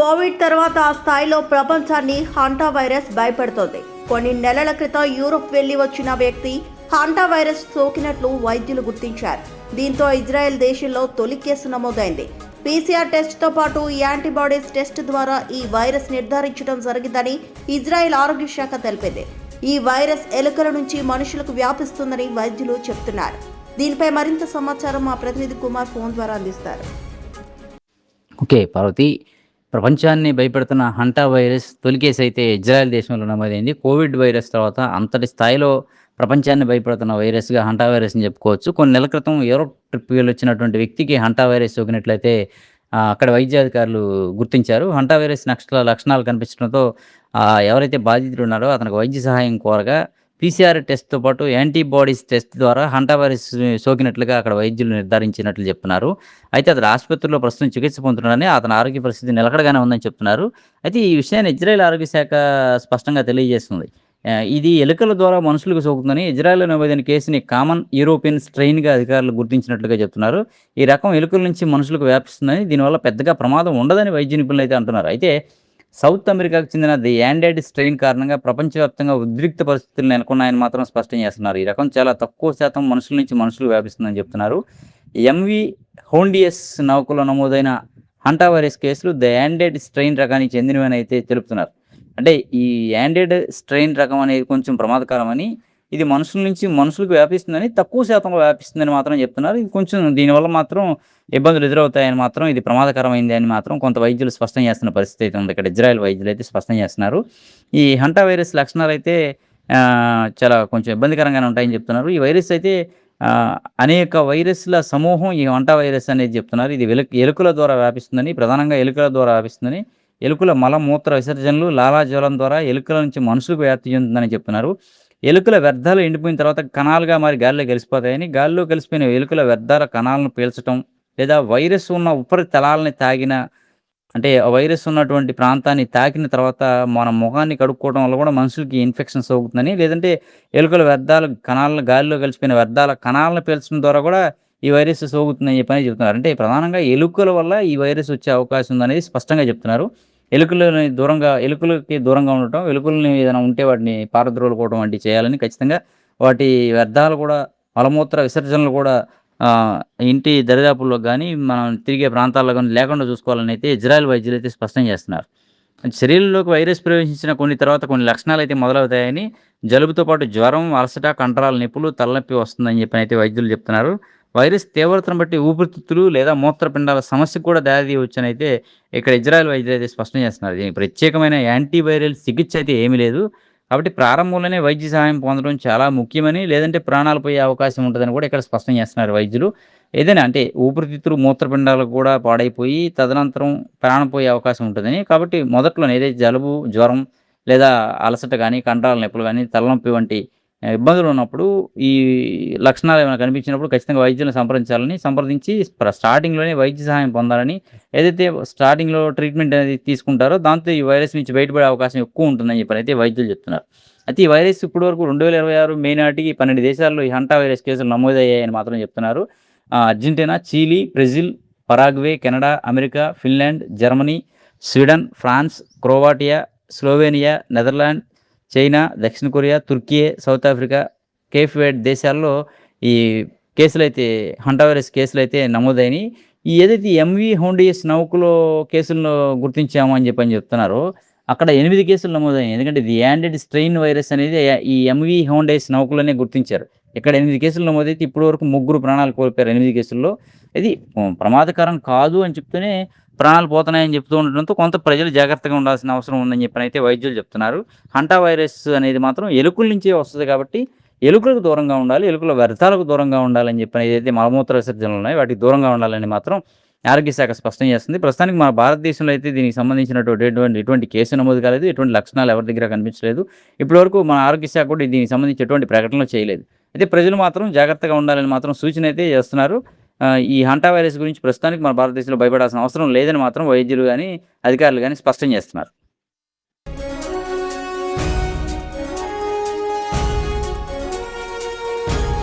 Covid తర్వాత ఆ స్థాయిలో ప్రపంచాన్ని హాంటా వైరస్ భయపెడుతోంది. కొన్ని నెలల క్రితం యూరోప్ వెళ్లి వచ్చిన వ్యక్తి హాంటా వైరస్ సోకినట్లు వైద్యులు గుర్తించారు. దీంతో ఇజ్రాయెల్ దేశంలో తొలి కేసు నమోదైంది. పీసీఆర్ టెస్ట్తో పాటు యాంటీబాడీస్ టెస్ట్ ద్వారా ఈ వైరస్ నిర్ధారించడం జరిగిందని ఇజ్రాయెల్ ఆరోగ్య శాఖ తెలిపింది. ఈ వైరస్ ఎలుకల నుంచి మనుషులకు వ్యాపిస్తుందని వైద్యులు చెబుతున్నారు. దీనిపై మరింత సమాచారం మా ప్రతినిధి కుమార్ ఫోన్ ద్వారా అందిస్తారు. ఓకే. పార్వతి, ప్రపంచాన్ని భయపెడుతున్న హంటా వైరస్ తొలి కేసు అయితే ఇజ్రాయెల్ దేశంలో నమోదైంది. కోవిడ్ వైరస్ తర్వాత అంతటి స్థాయిలో ప్రపంచాన్ని భయపెడుతున్న వైరస్‌గా హంటా వైరస్ అని చెప్పుకోవచ్చు. కొన్ని నెలల క్రితం యూరోప్ ట్రిప్ వెళ్ళొచ్చినటువంటి వ్యక్తికి హంటా వైరస్ సోకినట్లయితే అక్కడ వైద్యాధికారులు గుర్తించారు. హంటా వైరస్ లక్షణాలు కనిపించడంతో ఎవరైతే బాధితుడు ఉన్నారో అతనికి వైద్య సహాయం కోరగా పీసీఆర్ టెస్ట్‌తో పాటు యాంటీబాడీస్ టెస్ట్ ద్వారా హంటా వైరస్ సోకినట్లుగా అక్కడ వైద్యులు నిర్ధారించినట్లు చెప్తున్నారు. అయితే అతను ఆసుపత్రిలో ప్రస్తుతం చికిత్స పొందుతున్నాడని, అతని ఆరోగ్య పరిస్థితి నిలకడగానే ఉందని చెప్తున్నారు. అయితే ఈ విషయాన్ని ఇజ్రాయెల్ ఆరోగ్య శాఖ స్పష్టంగా తెలియజేస్తుంది. ఇది ఎలుకల ద్వారా మనుషులకు సోకుతుందని ఇజ్రాయెల్‌లో నమోదైన కేసుని కామన్ యూరోపియన్ స్ట్రెయిన్‌గా అధికారులు గుర్తించినట్లుగా చెప్తున్నారు. ఈ రకం ఎలుకల నుంచి మనుషులకు వ్యాపిస్తుందని, దీనివల్ల పెద్దగా ప్రమాదం ఉండదని వైద్య నిపుణులు అయితే అంటున్నారు. అయితే సౌత్ అమెరికాకు చెందిన ది యాండెడ్ స్ట్రెయిన్ కారణంగా ప్రపంచవ్యాప్తంగా ఉద్రిక్త పరిస్థితులు నెలకొన్నాయని మాత్రం స్పష్టం చేస్తున్నారు. ఈ రకం చాలా తక్కువ శాతం మనుషుల నుంచి మనుషులకు వ్యాపిస్తుందని చెప్తున్నారు. ఎంవి హోండియస్ నౌకలో నమోదైన హంటా వైరస్ కేసులు ది యాండెడ్ స్ట్రెయిన్ రకానికి చెందినవని అయితే తెలుపుతున్నారు. అంటే ఈ యాండెడ్ స్ట్రెయిన్ రకం అనేది కొంచెం ప్రమాదకరమని, ఇది మనుషుల నుంచి మనుషులకు వ్యాపిస్తుందని, తక్కువ శాతంలో వ్యాపిస్తుందని మాత్రం చెప్తున్నారు. ఇది కొంచెం దీనివల్ల మాత్రం ఇబ్బందులు ఎదురవుతాయని మాత్రం, ఇది ప్రమాదకరమైంది అని మాత్రం కొంత వైద్యులు స్పష్టం చేస్తున్న పరిస్థితి అయితే ఉంది. ఇక్కడ ఇజ్రాయెల్ వైద్యులు అయితే స్పష్టం చేస్తున్నారు. ఈ హంటా వైరస్ లక్షణాలు అయితే చాలా కొంచెం ఇబ్బందికరంగానే ఉంటాయని చెప్తున్నారు. ఈ వైరస్ అయితే అనేక వైరస్ల సమూహం ఈ హంటా వైరస్ అనేది చెప్తున్నారు. ఇది ఎలుకల ద్వారా వ్యాపిస్తుందని, ప్రధానంగా ఎలుకల ద్వారా వ్యాపిస్తుందని, ఎలుకల మలమూత్ర విసర్జనలు, లాలాజలం ద్వారా ఎలుకల నుంచి మనుషులకు వ్యాప్తి చెందుతుందని చెప్తున్నారు. ఎలుకల వ్యర్థాలు ఎండిపోయిన తర్వాత కణాలుగా మారి గాలిలో కలిసిపోతాయని, గాలిలో కలిసిపోయిన ఎలుకల వ్యర్థాల కణాలను పీల్చడం లేదా వైరస్ ఉన్న ఉపరితలాలని తాకిన, అంటే వైరస్ ఉన్నటువంటి ప్రాంతాన్ని తాకిన తర్వాత మన ముఖాన్ని కడుక్కోవడం వల్ల కూడా మనుషులకి ఇన్ఫెక్షన్ సోకుతుందని, లేదంటే ఎలుకల వ్యర్థాల కణాలను, గాలిలో కలిసిపోయిన వ్యర్థాల కణాలను పీల్చడం ద్వారా కూడా ఈ వైరస్ సోకుతుందని చెప్పని చెప్తున్నారు. అంటే ప్రధానంగా ఎలుకల వల్ల ఈ వైరస్ వచ్చే అవకాశం ఉందనేది స్పష్టంగా చెప్తున్నారు. ఎలుకలకి దూరంగా ఉండటం, ఎలుకలని ఏదైనా ఉంటే వాటిని పారద్రోలుకోవడం వంటివి చేయాలని, ఖచ్చితంగా వాటి వ్యర్థాలు కూడా, మలమూత్ర విసర్జనలు కూడా ఇంటి దరిదాపుల్లో కానీ, మనం తిరిగే ప్రాంతాల్లో కానీ లేకుండా చూసుకోవాలని అయితే ఇజ్రాయెల్ వైద్యులు అయితే స్పష్టం చేస్తున్నారు. శరీరంలోకి వైరస్ ప్రవేశించిన తర్వాత కొన్ని లక్షణాలు అయితే మొదలవుతాయని, జలుబుతో పాటు జ్వరం, అలసట, కండరాల నొప్పులు, తలనొప్పి వస్తుందని చెప్పని అయితే వైద్యులు చెప్తున్నారు. వైరస్ తీవ్రతను బట్టి ఊపిరితిత్తులు లేదా మూత్రపిండాల సమస్యకు కూడా దారితీయవచ్చని అయితే ఇక్కడ ఇజ్రాయెల్ వైద్యులు అయితే స్పష్టం చేస్తున్నారు. దీనికి ప్రత్యేకమైన యాంటీవైరల్ చికిత్స అయితే ఏమీ లేదు. కాబట్టి ప్రారంభంలోనే వైద్య సహాయం పొందడం చాలా ముఖ్యమని, లేదంటే ప్రాణాలు పోయే అవకాశం ఉంటుందని కూడా ఇక్కడ స్పష్టం చేస్తున్నారు వైద్యులు. ఏదైనా అంటే ఊపిరితిత్తులు, మూత్రపిండాలు కూడా పాడైపోయి తదనంతరం ప్రాణం పోయే అవకాశం ఉంటుందని, కాబట్టి మొదట్లోనే ఏదైతే జలుబు, జ్వరం లేదా అలసట కానీ, కండరాల నొప్పులు కానీ, తలనొప్పి వంటి ఇబ్బందులు ఉన్నప్పుడు, ఈ లక్షణాలు ఏమైనా కనిపించినప్పుడు ఖచ్చితంగా వైద్యులను సంప్రదించి స్టార్టింగ్‌లోనే వైద్య సహాయం పొందాలని, ఏదైతే స్టార్టింగ్‌లో ట్రీట్మెంట్ అనేది తీసుకుంటారో దాంతో ఈ వైరస్ నుంచి బయటపడే అవకాశం ఎక్కువ ఉంటుందని చెప్పనైతే వైద్యులు చెప్తున్నారు. అయితే ఈ వైరస్ ఇప్పటివరకు 2026 మే నాటికి 12 దేశాల్లో ఈ హంటా వైరస్ కేసులు నమోదయ్యాయని మాత్రం చెప్తున్నారు. Argentina, Chile, Brazil, Paraguay, Canada, America, Finland, Germany, Sweden, France, Croatia, Slovenia, Netherland, China, దక్షిణ Korea, Turkey, South Africa, Cape Verde దేశాల్లో ఈ కేసులైతే, హంటా వైరస్ కేసులైతే నమోదైనయి. ఏదైతే ఎంవి హోండియస్ నౌకలో కేసులను గుర్తించాము అని చెప్తున్నారో, అక్కడ 8 కేసులు నమోదయ్యాయి. ఎందుకంటే ది యాండెడ్ స్ట్రెయిన్ వైరస్ అనేది ఈ ఎంవి హోండియస్ నౌకలోనే గుర్తించారు. ఇక్కడ 8 కేసులు నమోదైతే ఇప్పటివరకు 3 ప్రాణాలు కోల్పోయారు 8 కేసుల్లో. ఇది ప్రమాదకరం కాదు అని చెప్తూనే ప్రాణాలు పోతున్నాయని చెప్తూ ఉండడంతో కొంత ప్రజలు జాగ్రత్తగా ఉండాల్సిన అవసరం ఉందని చెప్పనైతే వైద్యులు చెప్తున్నారు. హంటా వైరస్ అనేది మాత్రం ఎలుకల నుంచే వస్తుంది కాబట్టి ఎలుకలకు దూరంగా ఉండాలి, ఎలుకల వ్యర్థాలకు దూరంగా ఉండాలని చెప్పని, ఏదైతే మలమూత్ర విసర్జనలు ఉన్నాయో వాటికి దూరంగా ఉండాలని మాత్రం ఆరోగ్య శాఖ స్పష్టం చేస్తుంది. ప్రస్తుతానికి మన భారతదేశంలో అయితే దీనికి సంబంధించినటువంటి ఎటువంటి కేసు నమోదు కాలేదు, ఎటువంటి లక్షణాలు ఎవరి దగ్గర కనిపించలేదు. ఇప్పటివరకు మన ఆరోగ్య శాఖ కూడా దీనికి సంబంధించి ఎటువంటి ప్రకటనలు చేయలేదు. అయితే ప్రజలు మాత్రం జాగ్రత్తగా ఉండాలని మాత్రం సూచన అయితే చేస్తున్నారు. ఈ హంటా వైరస్ గురించి ప్రస్తుతానికి మన భారతదేశంలో భయపడాల్సిన అవసరం లేదని మాత్రం వైద్యులు కానీ, అధికారులు కానీ స్పష్టం చేస్తున్నారు.